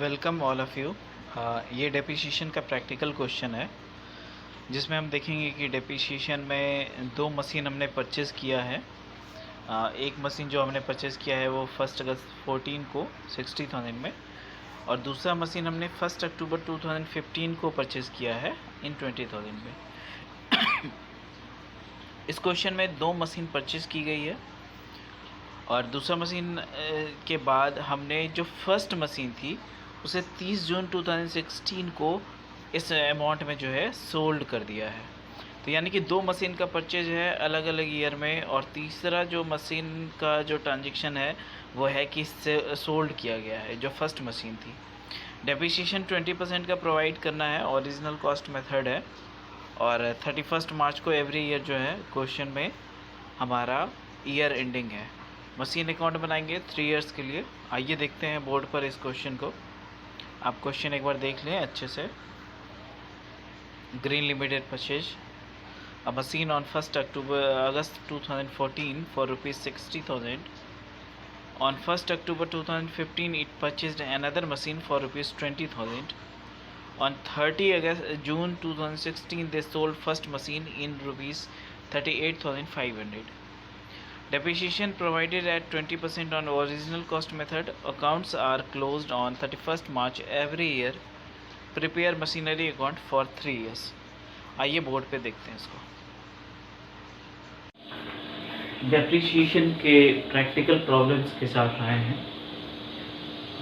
Welcome all of you. ये depreciation का practical question है जिसमें हम देखेंगे कि डेप्रिसिएशन में दो मशीन हमने परचेज़ किया है। एक मशीन जो हमने परचेज़ किया है वो 1 अगस्त 14 को 60,000 में, और दूसरा मशीन हमने 1 अक्टूबर 2015 को परचेज़ किया है इन 20,000 में। इस क्वेश्चन में दो मशीन परचेज़ की गई है और दूसरा मशीन के बाद हमने जो फर्स्ट मशीन थी उसे 30 जून 2016 को इस अमाउंट में जो है सोल्ड कर दिया है। तो यानी कि दो मशीन का परचेज है अलग अलग ईयर में, और तीसरा जो मशीन का जो ट्रांजेक्शन है वो है कि इससे सोल्ड किया गया है जो फर्स्ट मशीन थी। डेप्रिसिएशन 20% का प्रोवाइड करना है, ओरिजिनल कॉस्ट मेथड है, और 31 मार्च को एवरी ईयर जो है क्वेश्चन में हमारा ईयर एंडिंग है। मशीन अकाउंट बनाएंगे 3 इयर्स के लिए। आइए देखते हैं बोर्ड पर इस क्वेश्चन को। आप क्वेश्चन एक बार देख लें अच्छे से। Green limited purchase a machine on 1 August 2014 for ₹60,000. On 1 October 2015 it purchased another machine for ₹20,000. On 30 June 2016 they sold first machine in ₹38,500. Depreciation provided at 20% on original cost method. Accounts are closed on 31st March every year. Prepare machinery account for 3 years. आइए board पे देखते हैं इसको। Depreciation के practical problems के साथ आए हैं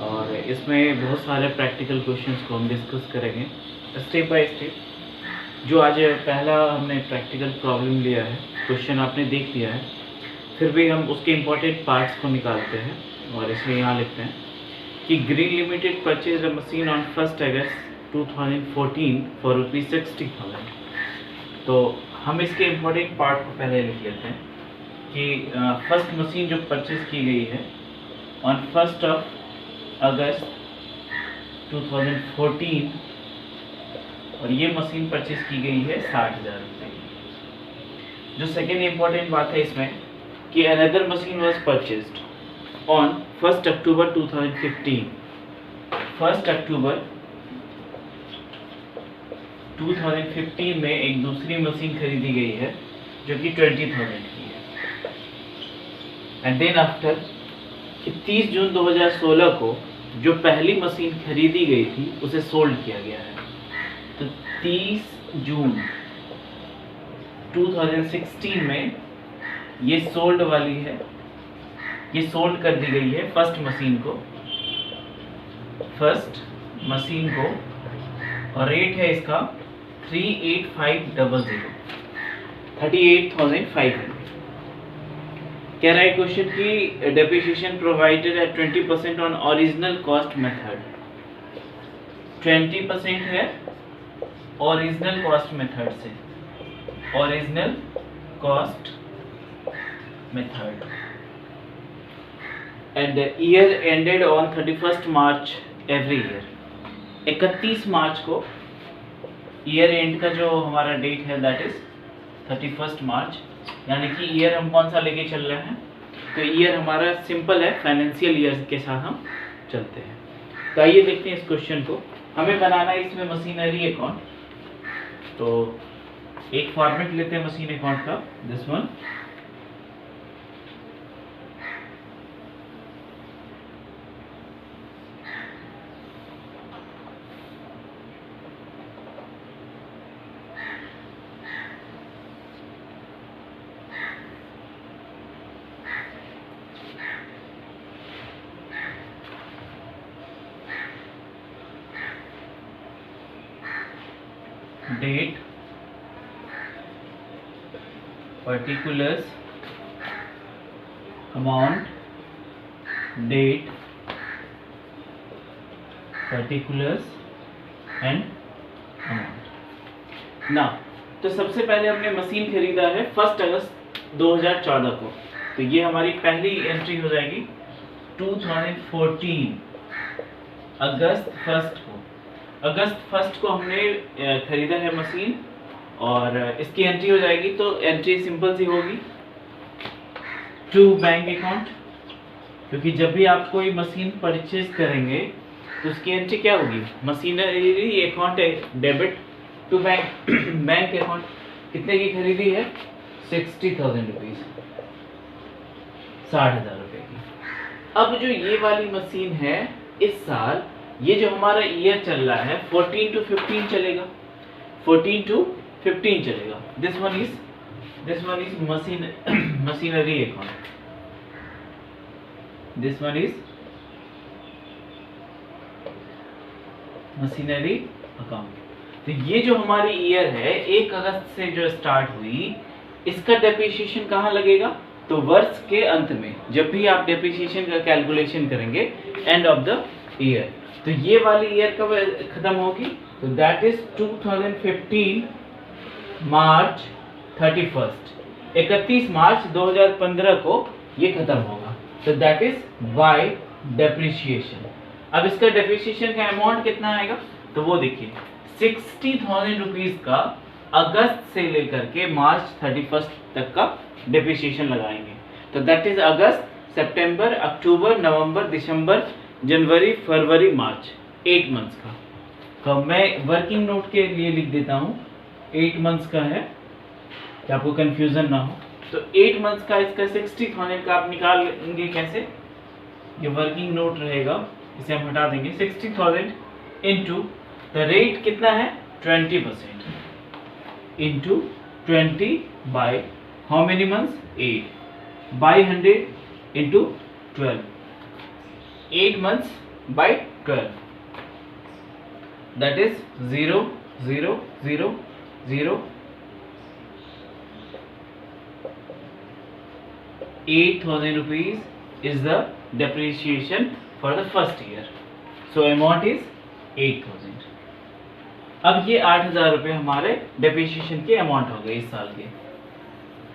और इसमें बहुत सारे प्रैक्टिकल क्वेश्चंस को हम डिस्कस करेंगे स्टेप बाय स्टेप। जो आज पहला हमने प्रैक्टिकल प्रॉब्लम लिया है, क्वेश्चन आपने देख लिया है, फिर भी हम उसके इम्पोर्टेंट पार्ट्स को निकालते हैं और इसे यहाँ लिखते हैं कि green limited purchase a machine on 1 August 2014 for ₹60,000। तो हम इसके इम्पोर्टेंट पार्ट को पहले लिख लेते हैं कि फर्स्ट मशीन जो परचेज की गई है ऑन 1 अगस्त 2014, और ये मशीन परचेज की गई है 60,000 रुपये की। जो सेकेंड इम्पोर्टेंट बात है इसमें कि another machine was purchased on 1 अक्टूबर 2015। 1 अक्टूबर 2015 में एक दूसरी मशीन खरीदी गई है जो कि 20,000 की है। एंड देन आफ्टर 30 जून 2016 को जो पहली मशीन खरीदी गई थी उसे सोल्ड किया गया है। तो 30 जून 2016 में ये सोल्ड वाली है, ये सोल्ड कर दी गई है फर्स्ट मशीन को, और रेट है इसका 38,500, 38,500। कह रहा है क्वेश्चन की depreciation provided eight 20% on original cost method. 20% है ओरिजिनल कॉस्ट मेथड से, original cost method, and year ended on 31 March every year. 31 मार्च को ईयर एंड का जो हमारा डेट है दैट इज 31 मार्च, यानी कि ईयर हम कौन सा लेके चल रहे हैं, तो ईयर हमारा सिंपल है, फाइनेंशियल ईयर के साथ हम चलते हैं। तो आइए देखते हैं इस क्वेश्चन को। हमें बनाना है इसमें मशीनरी अकाउंट, तो एक फॉर्मेट लेते हैं मशीन अकाउंट का, this one. Date, particulars, amount, date, particulars and amount। ना तो सबसे पहले हमने मशीन खरीदा है 1 अगस्त 2014 को, तो ये हमारी पहली एंट्री हो जाएगी 2014 अगस्त 1 को। अगस्त 1 को हमने खरीदा है मशीन और इसकी एंट्री हो जाएगी, तो एंट्री सिंपल सी होगी टू बैंक अकाउंट, क्योंकि जब भी आप कोई मशीन परचेज करेंगे तो उसकी एंट्री क्या होगी, machinery account debit to bank, bank account कितने की खरीदी है, 60,000 रुपीज, 60,000 रुपए की। अब जो ये वाली मशीन है इस साल, ये जो हमारा ईयर चल रहा है 14 to 15 चलेगा, 14 to 15 चलेगा। This one is machinery account, this one is machinery account. तो ये जो हमारी ईयर है 1 अगस्त से जो स्टार्ट हुई, इसका डेप्रिसिएशन कहाँ लगेगा, तो वर्ष के अंत में, जब भी आप डेप्रिसिएशन का कैलकुलेशन करेंगे एंड ऑफ द ईयर। तो ये वाली ईयर कब खत्म होगी, तो दैट इज 2015 मार्च 31 मार्च 2015 को ये खत्म होगा। तो दैट इज बाय डेप्रिसिएशन। अब इसका डेप्रिसिएशन का अमाउंट कितना आएगा, तो वो देखिए 60,000 रुपीज का अगस्त से लेकर के मार्च 31 तक का डेप्रिसिएशन लगाएंगे। तो that is August, September, October, November, December, January, February, March, 8 months का। तो मैं वर्किंग नोट के लिए लिख देता हूँ 8 मंथ्स का है, कि आपको कंफ्यूजन ना हो। तो 8 मंथ्स का इसका 60,000 का आप निकालेंगे कैसे, ये वर्किंग नोट रहेगा, इसे हम हटा देंगे। 60,000 इंटू द रेट कितना है 20%, into 20 by how many months 8 by 100 into 12, 8 months by 12, that is 0 0 0 0 8,000 rupees is the depreciation for the first year. So amount is 8,000. अब ये 8,000 रुपये हमारे डेप्रिसिएशन के अमाउंट हो गए इस साल के।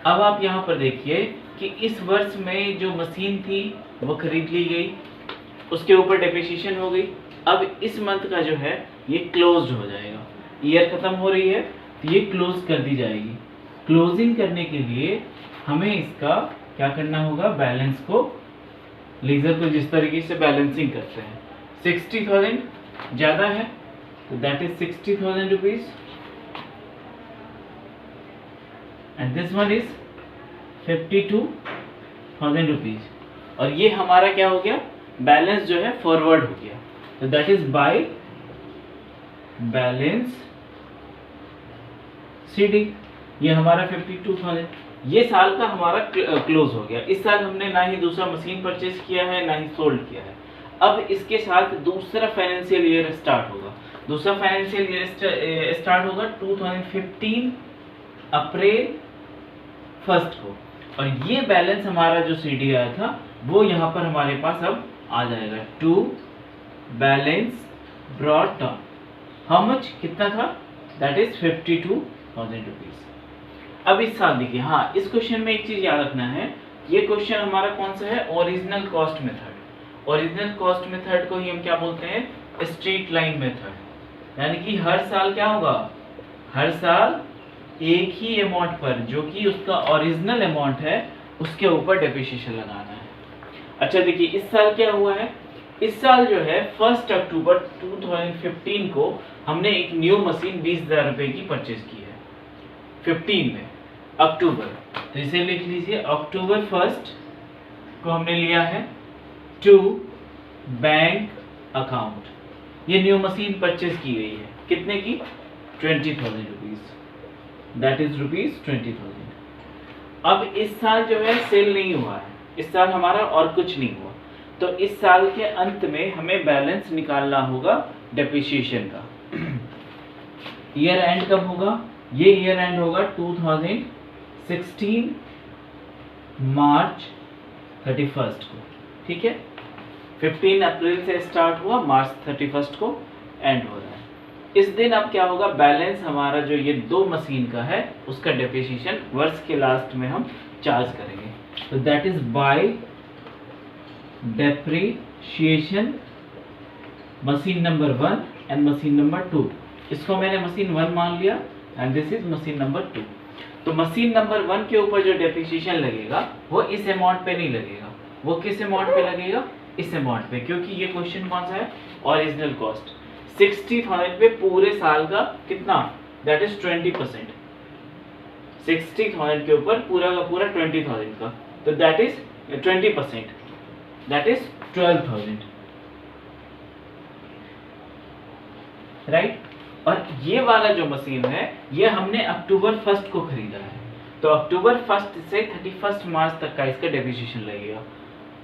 अब आप यहाँ पर देखिए कि इस वर्ष में जो मशीन थी वो खरीद ली गई, उसके ऊपर डेप्रिसिएशन हो गई। अब इस मंथ का जो है ये क्लोज हो जाएगा, ईयर खत्म हो रही है तो ये क्लोज कर दी जाएगी। क्लोजिंग करने के लिए हमें इसका क्या करना होगा, बैलेंस को, लीजर को जिस तरीके से बैलेंसिंग करते हैं, 60,000 ज्यादा है तो that is 60,000 rupees and this one is 52,000 rupees, और ये हमारा क्या हो गया, बैलेंस जो है फॉरवर्ड हो गया। तो that is by balance CD, ये हमारा 52,000, ये साल का हमारा क्लोज हो गया। इस साल हमने ना ही दूसरा मशीन परचेज किया है ना ही सोल्ड किया है। अब इसके साथ दूसरा फाइनेंशियल ईयर स्टार्ट होगा। दूसरा फाइनेंशियल ईयर स्टार्ट होगा 2015 अप्रैल 1 को, और ये बैलेंस हमारा जो सीडी आया था वो यहाँ पर हमारे पास अब आ जाएगा, to balance brought down, how much, कितना था, दैट इज 52,000 रुपीज। अब इस साल देखिए, हाँ इस क्वेश्चन में एक चीज याद रखना है, ये क्वेश्चन हमारा कौन सा है, original cost method. Original cost method को ही हम क्या बोलते हैं, स्ट्रेट लाइन मेथड। यानी कि हर साल क्या होगा, हर साल एक ही अमाउंट पर जो कि उसका ओरिजिनल अमाउंट है उसके ऊपर डेप्रिसिएशन लगाना है। अच्छा देखिए इस साल क्या हुआ है, इस साल जो है 1 अक्टूबर 2015 को हमने एक न्यू मशीन 20,000 रुपए की परचेज की है, 15 में अक्टूबर। तो इसे लिख लीजिए, अक्टूबर 1 को हमने लिया है टू बैंक अकाउंट, ये न्यू मशीन परचेज की गई है, कितने की, 20,000 रुपीज, दैट इज रुपीज 20,000। अब इस साल जो है सेल नहीं हुआ है, इस साल हमारा और कुछ नहीं हुआ, तो इस साल के अंत में हमें बैलेंस निकालना होगा डेप्रिसिएशन का। ईयर एंड कब होगा, ये ईयर एंड होगा 2016 मार्च 31 को, ठीक है। 15 अप्रैल से स्टार्ट हुआ, मार्च 31 को एंड हो रहा है। इस दिन अब क्या होगा, बैलेंस हमारा जो ये 2 मशीन का है उसका डेप्रिसिएशन वर्ष के लास्ट में हम चार्ज करेंगे। तो that is by depreciation machine number 1 and machine number 2। इसको मैंने मशीन 1 मान लिया and this is machine number 2। तो मशीन नंबर 1 के ऊपर जो डेप्रिसिएशन लगेगा वो इस अमाउंट पे नहीं लगेगा, वो किस अमाउंट पे लगेगा, इस अमाउंट पे, क्योंकि ये क्वेश्चन कौन सा है, ओरिजिनल कॉस्ट। 60,000 पे पूरे साल का कितना, दैट इज 20%। 60,000 के ऊपर पूरा का पूरा 20,000 का, तो that is 20%, that is 12,000, right. और ये वाला जो मशीन है ये हमने अक्टूबर 1 को खरीदा है, तो अक्टूबर 1 से 31 मार्च तक का इसका डेप्रिसिएशन लगेगा।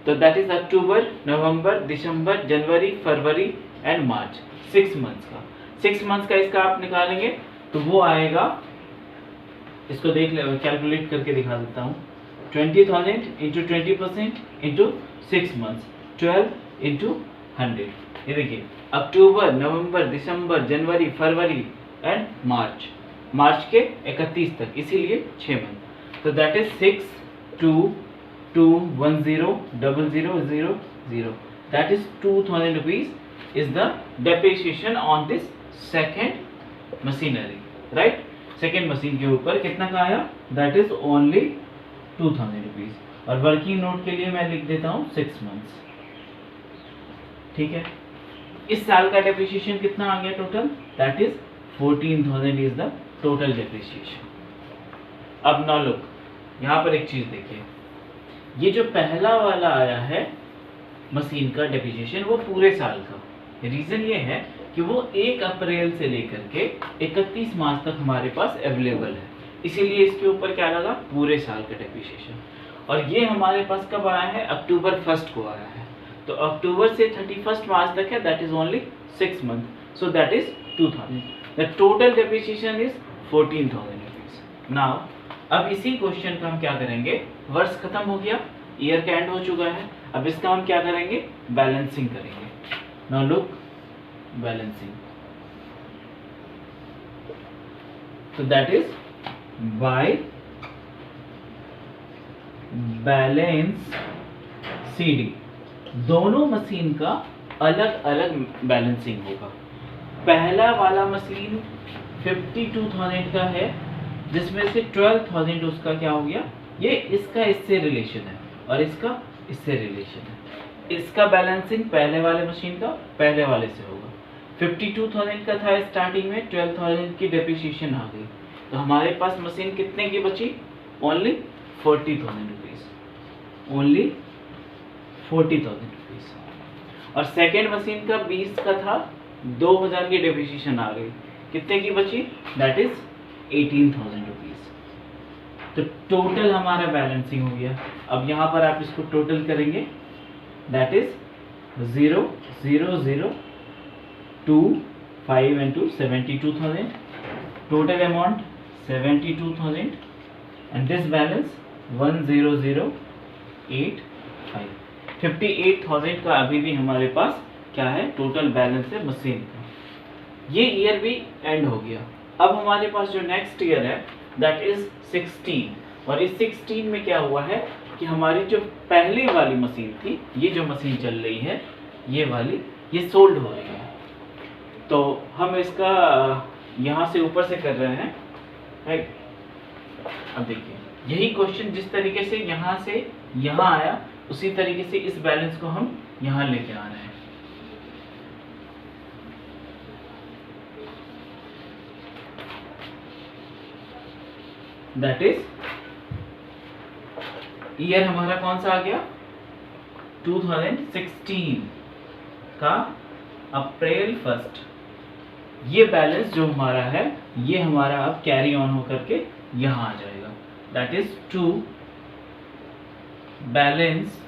तो that is October, November, December, January, February and March, 6 months का। 6 मंथ्स का इसका आप निकालेंगे तो वो आएगा, इसको देख ले, कैलकुलेट करके दिखा देता हूँ। 20,000 इंटू 20% इंटू 6 मंथ्स, 12 इंटू 100। ये देखिए अक्टूबर, नवंबर, दिसंबर, जनवरी, फरवरी एंड मार्च, मार्च के 31 तक, इसीलिए 6 मंथ। तो that is 6 2 2 1 0 0 0 0 0, that is 2,000 rupees is the depreciation on this second machinery, right. Second machine के ऊपर कितना का आया, दैट इज ओनली 2,000 रुपीज। और वर्किंग नोट के लिए मैं लिख देता हूँ 6 मंथ्स, ठीक है। इस साल का डेप्रिसिएशन कितना आ गया total, that is 14,000 is the total depreciation. अब नाउ लुक, यहाँ पर एक चीज देखिए, ये जो पहला वाला आया है मशीन का डेप्रिसिएशन वो पूरे साल का, रीजन ये है कि वो 1 अप्रैल से लेकर के 31 मार्च तक हमारे पास अवेलेबल है, इसीलिए इसके ऊपर क्या लगा, पूरे साल का डेप्रिसिएशन। और ये हमारे पास कब आया है, अक्टूबर 1 को आया है, तो अक्टूबर से 31 मार्च तक है, that is only 6 month, so that is 2,000। The total depreciation is 14,000 rupees. Now अब इसी क्वेश्चन का हम क्या करेंगे, वर्ष खत्म हो गया, ईयर का एंड हो चुका है, अब इसका हम क्या करेंगे, बैलेंसिंग करेंगे। नाउ लुक, बैलेंसिंग, तो that is by balance CD, दोनों मशीन का अलग अलग बैलेंसिंग होगा। पहला वाला मशीन 52,000 का है, जिसमें से 12,000 उसका क्या हो गया, ये इसका इससे रिलेशन है और इसका इससे रिलेशन है। इसका बैलेंसिंग पहले वाले मशीन का पहले वाले से होगा। 52,000 का था स्टार्टिंग में, 12,000 की डेप्रिसिएशन आ गई, तो हमारे पास मशीन कितने की बची, ओनली 40,000 रुपीज, ओनली 40,000 रुपीज। और सेकेंड मशीन का 20 का था, 2,000 की डेप्रिसिएशन आ गई, कितने की बची, दैट इज 18,000 रुपीज। तो टोटल हमारा बैलेंसिंग हो गया। अब यहाँ पर आप इसको टोटल करेंगे, that is 0 0 0 2 5 into 72,000, total amount 72,000 and this balance 100,085, 58,000 का अभी भी हमारे पास क्या है, टोटल बैलेंस है मशीन का। ये ईयर भी एंड हो गया। अब हमारे पास जो नेक्स्ट ईयर है दैट इज 16, और इस 16 में क्या हुआ है कि हमारी जो पहली वाली मशीन थी, ये जो मशीन चल रही है ये वाली, ये सोल्ड हो रही है, तो हम इसका यहाँ से ऊपर से कर रहे हैं, राइट। अब देखिए यही क्वेश्चन जिस तरीके से यहाँ से यहाँ आया, उसी तरीके से इस बैलेंस को हम यहाँ लेके आ रहे हैं। दैट इज ईयर हमारा कौन सा आ गया, 2016 का अप्रैल 1। ये बैलेंस जो हमारा है ये हमारा अब कैरी ऑन होकर के यहाँ आ जाएगा, that is to balance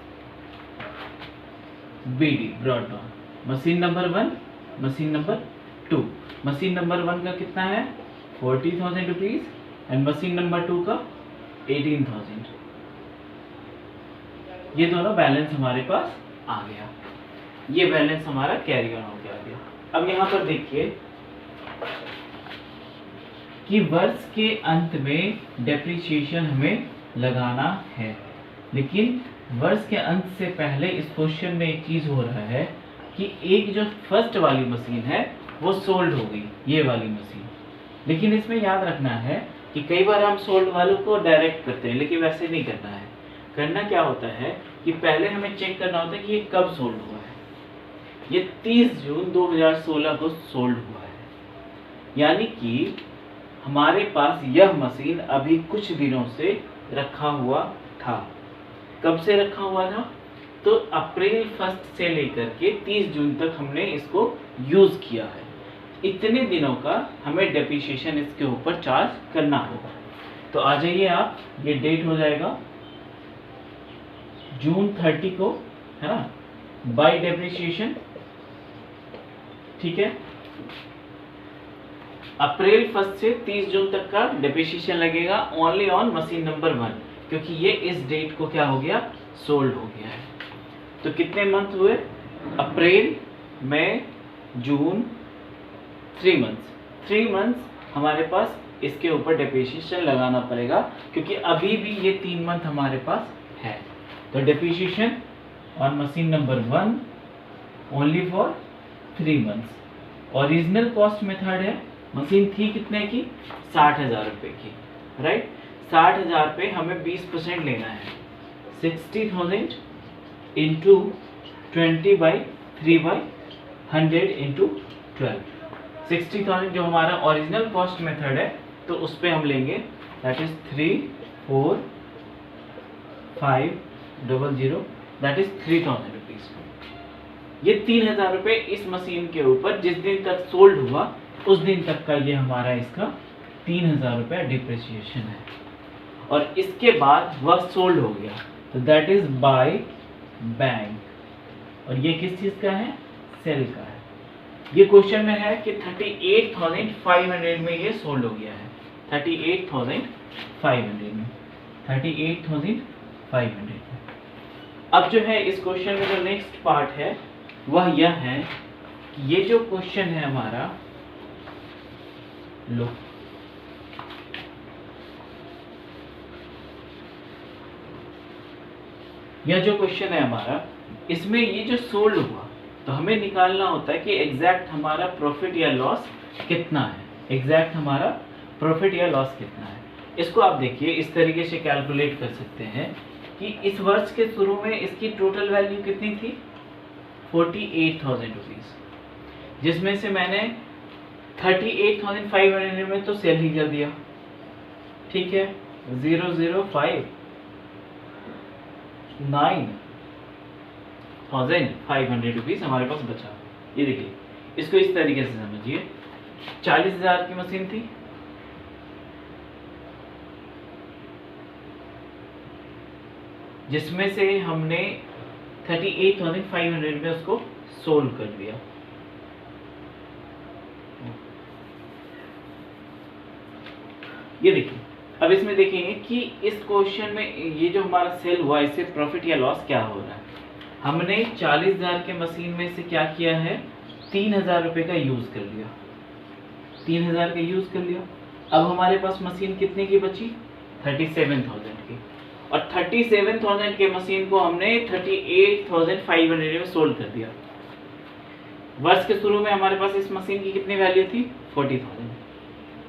BD brought down, machine number 1, machine number 2। Machine number 1 का कितना है 40,000 रुपीज एंड मशीन नंबर 2 का 18,000। ये दोनों बैलेंस हमारे पास आ गया, ये बैलेंस हमारा कैरी ऑन हो गया। अब यहाँ पर देखिए कि वर्ष के अंत में डेप्रिसिएशन हमें लगाना है, लेकिन वर्ष के अंत से पहले इस क्वेश्चन में एक चीज हो रहा है कि एक जो फर्स्ट वाली मशीन है वो सोल्ड हो गई, ये वाली मशीन। लेकिन इसमें याद रखना है कि कई बार हम सोल्ड वालों को डायरेक्ट करते हैं, लेकिन वैसे नहीं करना है। करना क्या होता है कि पहले हमें चेक करना होता है कि ये कब सोल्ड हुआ है। ये 30 जून 2016 को सोल्ड हुआ है, यानी कि हमारे पास यह मशीन अभी कुछ दिनों से रखा हुआ था। कब से रखा हुआ था? तो अप्रैल 1 से लेकर के 30 जून तक हमने इसको यूज किया है। इतने दिनों का हमें डेप्रिसिएशन इसके ऊपर चार्ज करना होगा। तो आ जाइए आप, ये डेट हो जाएगा जून 30 को, है ना, बाय डेप्रिसिएशन। ठीक है, अप्रैल 1 से 30 जून तक का डेप्रिसिएशन लगेगा ओनली ऑन मशीन नंबर 1, क्योंकि ये इस डेट को क्या हो गया, सोल्ड हो गया है। तो कितने मंथ हुए? अप्रैल, मई, जून, 3 मंथ्स। 3 मंथ्स हमारे पास इसके ऊपर डेप्रिसिएशन लगाना पड़ेगा, क्योंकि अभी भी ये 3 मंथ हमारे पास है। तो depreciation on machine number 1 only for 3 months. Original cost method है, मशीन थी कितने की? 60,000 रुपए की, राइट। 60,000 पे हमें 20% लेना है, 60,000 इंटू 20/3/100 इंटू 12। 60,000 जो हमारा ओरिजिनल कॉस्ट मेथड है, तो उस पे हम लेंगे, that is 34500, that is 3,000 rupees. ये 3,000 रुपए इस मशीन के ऊपर जिस दिन तक सोल्ड हुआ उस दिन तक का ये हमारा इसका 3,000 रुपया डिप्रिसिएशन है। और इसके बाद वह सोल्ड हो गया, तो दैट इज बाय बैंक। और ये किस चीज का है? सेल का है। ये क्वेश्चन में है कि 38,500 में ये सोल्ड हो गया है, 38,500 में, 38,500। अब जो है इस क्वेश्चन में जो नेक्स्ट पार्ट है वह यह है कि ये जो क्वेश्चन है हमारा, लो, यह जो क्वेश्चन है हमारा, इसमें ये जो सोल्ड हुआ, तो हमें निकालना होता है कि एग्जैक्ट हमारा प्रॉफिट या लॉस कितना है, एग्जैक्ट हमारा प्रॉफिट या लॉस कितना है। इसको आप देखिए, इस तरीके से कैलकुलेट कर सकते हैं कि इस वर्ष के शुरू में इसकी टोटल वैल्यू कितनी थी? 48,000 रुपीज, जिसमें से मैंने 38,500 में तो सेल ही कर दिया, ठीक है, 0,059,500 रुपीज हमारे पास बचा। ये देखिए, इसको इस तरीके से समझिए, 40,000 की मशीन थी, जिसमें से हमने 38,500 में उसको सोल्व कर दिया। ये देखिए, अब इसमें देखेंगे कि इस क्वेश्चन में ये जो हमारा सेल हुआ, इससे प्रॉफिट या लॉस क्या हो रहा है। हमने 40,000 के मशीन में से क्या किया है, 3,000 रुपए का यूज कर लिया, 3,000 का यूज कर लिया। अब हमारे पास मशीन कितने की बची? 37,000 की। और 37,000 के मशीन को हमने 38,500 में सोल्ड कर दिया। वर्ष के शुरू में हमारे पास इस मशीन की कितनी वैल्यू थी? 40,000।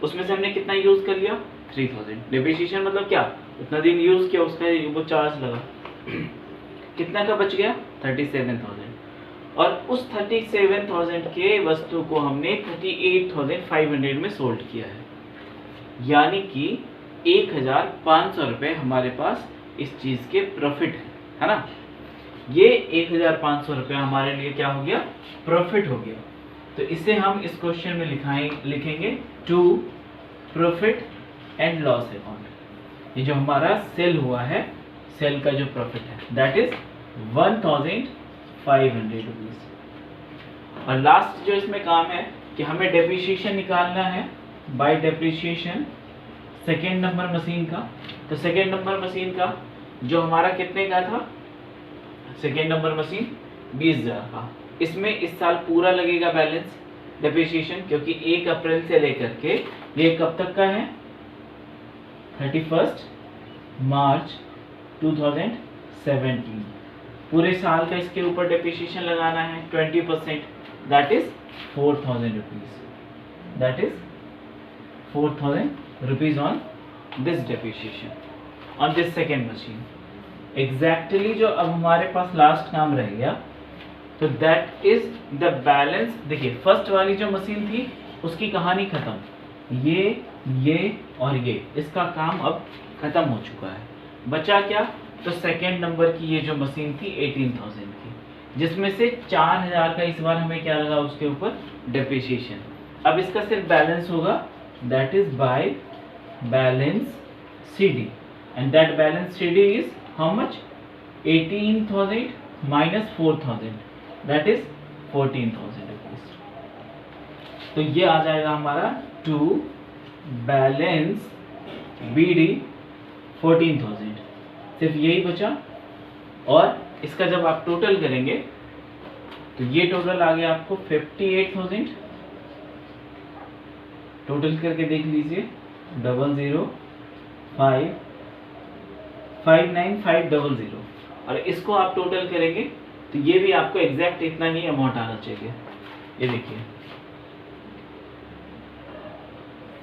उसमें से हमने कितना यूज कर लिया? 3,000। डेप्रिसिएशन मतलब क्या? उतना दिन यूज किया, उसका वो चार्ज लगा। कितना का बच गया? 37,000। और उस 37,000 के वस्तु को हमने 38,500 में सोल्ड किया है, यानी कि 1,500 रुपए हमारे पास इस चीज के प्रॉफिट है ना। ये 1,500 रुपए हमारे लिए क्या हो गया? प्रॉफिट हो गया। तो इसे हम इस क्वेश्चन में लिखेंगे to profit and loss account. ये जो हमारा सेल हुआ है, सेल का जो प्रॉफिट है, दैट इज 1,500 रुपीज। और लास्ट जो इसमें काम है कि हमें डेप्रिसिएशन निकालना है bye depreciation second number machine का। तो सेकेंड नंबर मशीन का जो हमारा कितने का था? सेकेंड नंबर मशीन 20,000 का। इसमें इस साल पूरा लगेगा बैलेंस डेप्रिसिएशन, क्योंकि 1 अप्रैल से लेकर के ये कब तक का है? 31 मार्च 2017। पूरे साल का इसके ऊपर डेप्रिसिएशन लगाना है 20%, that is 4,000 rupees, that is 4,000 rupees on this depreciation on this second machine। Exactly जो अब हमारे पास लास्ट काम रह गया, तो दैट इज द बैलेंस। देखिए फर्स्ट वाली जो मशीन थी उसकी कहानी खत्म, ये और ये, इसका काम अब खत्म हो चुका है। बचा क्या? तो सेकेंड नंबर की ये जो मशीन थी 18,000 की, जिसमें से 4,000 का इस बार हमें क्या लगा उसके ऊपर? डेप्रिसिएशन। अब इसका सिर्फ बैलेंस होगा, that is by balance CD, and that balance CD is how much? 18,000 minus 4,000, that is 14,000 rupees। तो ये आ जाएगा हमारा टू बैलेंस BD 14,000। सिर्फ यही बचा, और इसका जब आप टोटल करेंगे तो ये टोटल आ गया आपको 58,000। टोटल करके देख लीजिए, 00559,500, और इसको आप टोटल करेंगे तो ये भी आपको एग्जैक्ट इतना ही अमाउंट आना चाहिए। ये देखिए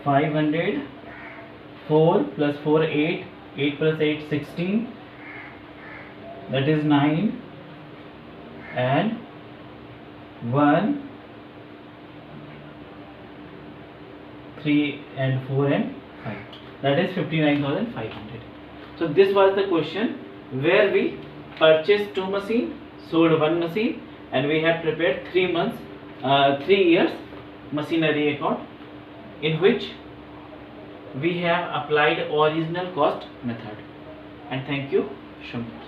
500, 4 + 4 8, 8 + 8 16, that is 9, and 1 3 and 4 and 5, that is 59,500. So this was the question where we purchased 2 machine, sold 1 machine, and we have prepared 3 years machinery account, in which we have applied original cost method. And thank you so much.